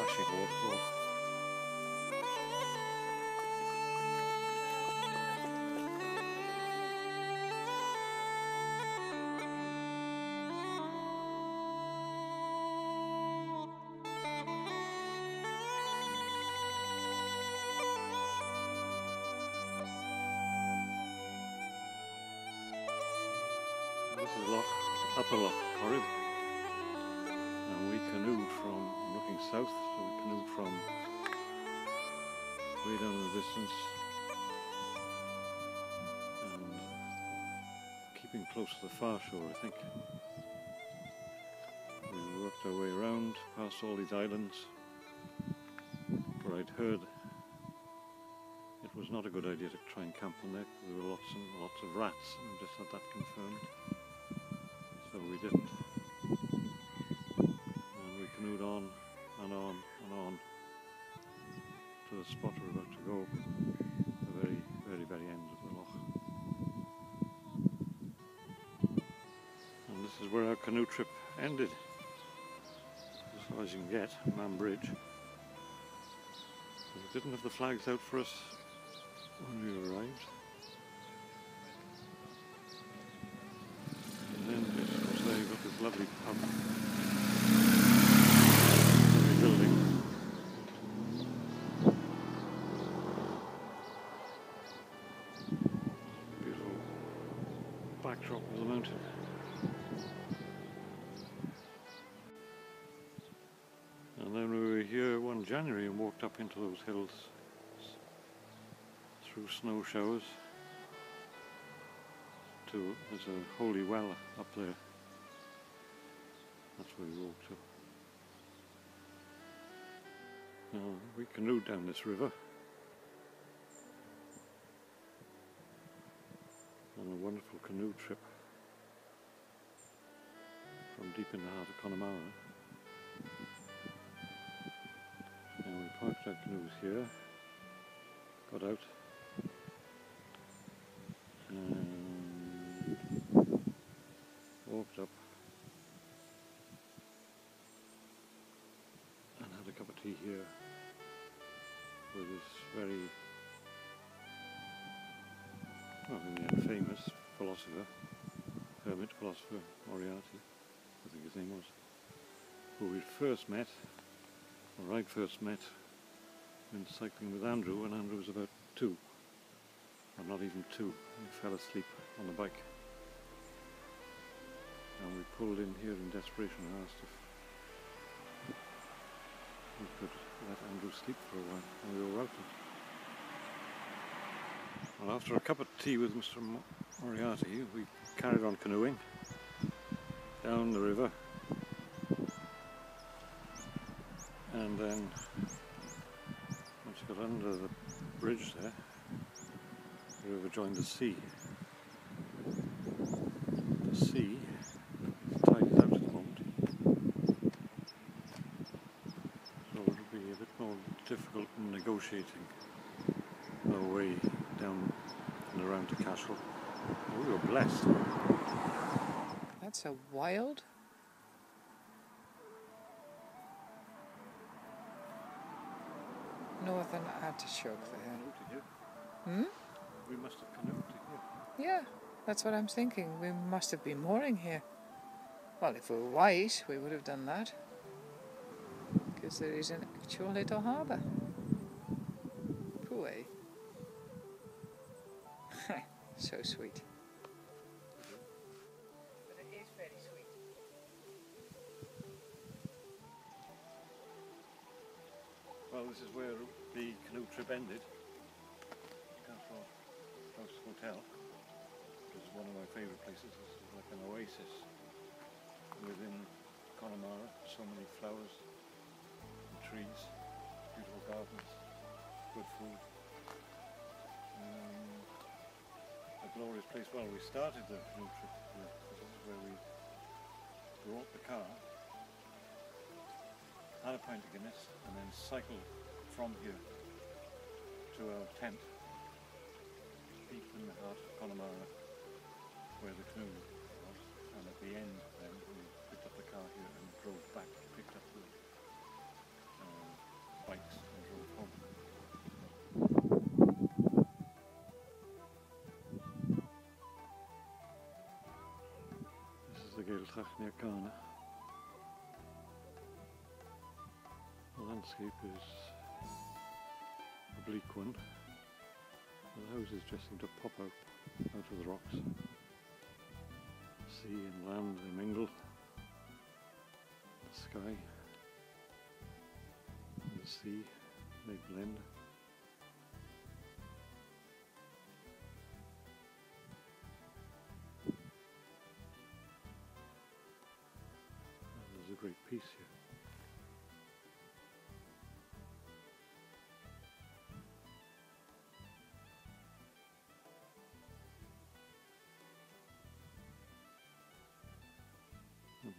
splashing waterfall. This is Upper Loch Corrib, and we canoed from, looking south, so we canoed from way down in the distance and keeping close to the far shore, I think. We worked our way around past all these islands where I'd heard it was not a good idea to try and camp on there because there were lots and lots of rats, and we just had that confirmed. So we didn't. And we canoed on and on and on to the spot we're about to go, the very, very, very end of the loch. And this is where our canoe trip ended, as far as you can get, Man Bridge. We didn't have the flags out for us when we arrived. And then, of course, there you've got this lovely pub, lovely building. Beautiful backdrop of the mountain. And then we were here one January and walked up into those hills through snow showers to, there's a holy well up there. That's where we walked to. Now, we canoed down this river on a wonderful canoe trip from deep in the heart of Connemara. And we parked our canoes here, got out, and walked up and had a cup of tea here with this very, well, in the end, famous philosopher, hermit philosopher, Moriarty, I think his name was, who we first met, or I'd first met when cycling with Andrew when Andrew was about 2, or not even 2, he fell asleep on the bike. And we pulled in here in desperation and asked if we could let Andrew sleep for a while, and we were welcome. Well, after a cup of tea with Mr. Moriarty, we carried on canoeing down the river, and then once you got under the bridge there, the river joined the sea. The sea, the tide is out at the moment, so it'll be a bit more difficult in negotiating our way down and around to Cashel. We were blessed. That's a wild northern artichoke there. Hmm? We must have canoed to here. Yeah, that's what I'm thinking. We must have been mooring here. Well, if we were wise, we would have done that. Because there is an actual little harbour. Pooey. So sweet. But it is very sweet. Well, this is where the canoe trip ended. Castle House Hotel. This is one of my favourite places. This is like an oasis within Connemara. So many flowers and trees, beautiful gardens, good food. A glorious place. Well, we started the canoe trip here. This is where we brought the car, had a pint of Guinness, and then cycled from here to our tent deep in the heart of Connemara, where the canoe was, and at the end then we picked up the car here and drove back, picked up the bikes and drove home. This is the Recollecting near Ghana. The landscape is a bleak one. The houses just seem to pop out of the rocks. Sea and land, they mingle. The sky and the sea, they blend. And there's a great peace here. And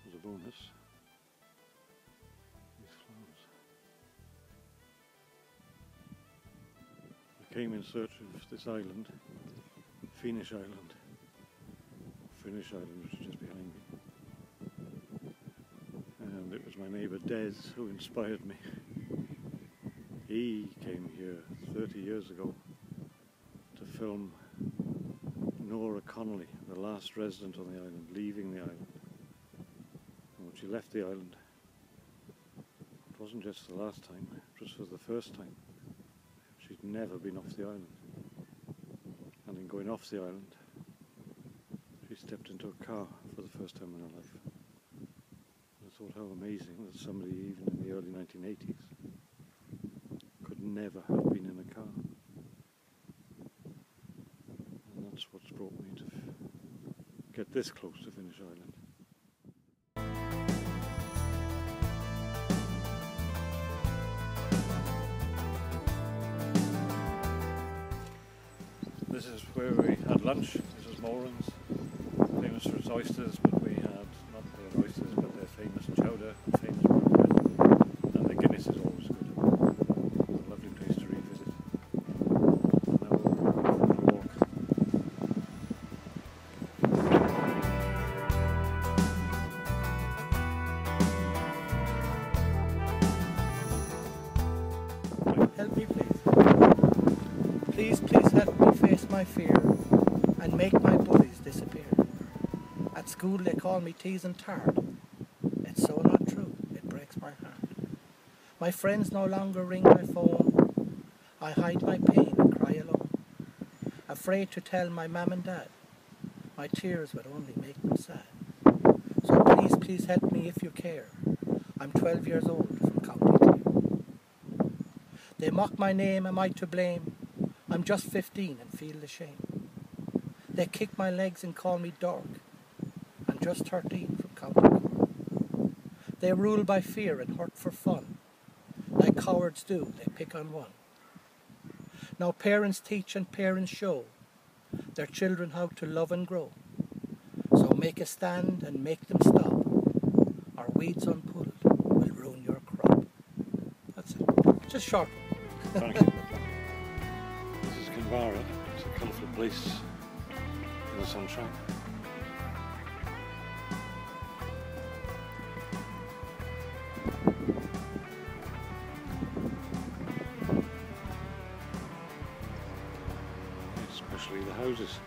as a bonus, these flowers. I came in search of this island, Finnish Island, which is just behind me. And it was my neighbour Des who inspired me. He came here 30 years ago to film Nora Connolly, the last resident on the island, leaving the island. And when she left the island, it wasn't just the last time, it was for the first time. She'd never been off the island. And in going off the island, she stepped into a car for the first time in her life. I thought how amazing that somebody even in the early 1980s could never have been in a car. And that's what's brought me to get this close to Finnish Island. This is where we had lunch. This is Moran's, famous for its oysters, but we had not their oysters but their famous chowder, famous brown bread, and the Guinness is always good. It's a lovely place to revisit. And now we'll go for a walk. Help me, please. Please help me face my fear and make my bullies disappear. At school they call me tease and tart. It's so not true, it breaks my heart. My friends no longer ring my phone. I hide my pain and cry alone. Afraid to tell my mum and dad. My tears would only make them sad. So please help me if you care. I'm 12 years old from County Clare. They mock my name, am I to blame? I'm just 15 and feel the shame. They kick my legs and call me dork. I'm just 13 from County Cork. They rule by fear and hurt for fun. Like cowards do, they pick on one. Now parents teach and parents show their children how to love and grow. So make a stand and make them stop. Our weeds unpulled will ruin your crop. That's it. Just short. Thank you. This is Kinvara. It's a colourful place in the sunshine. Especially the houses.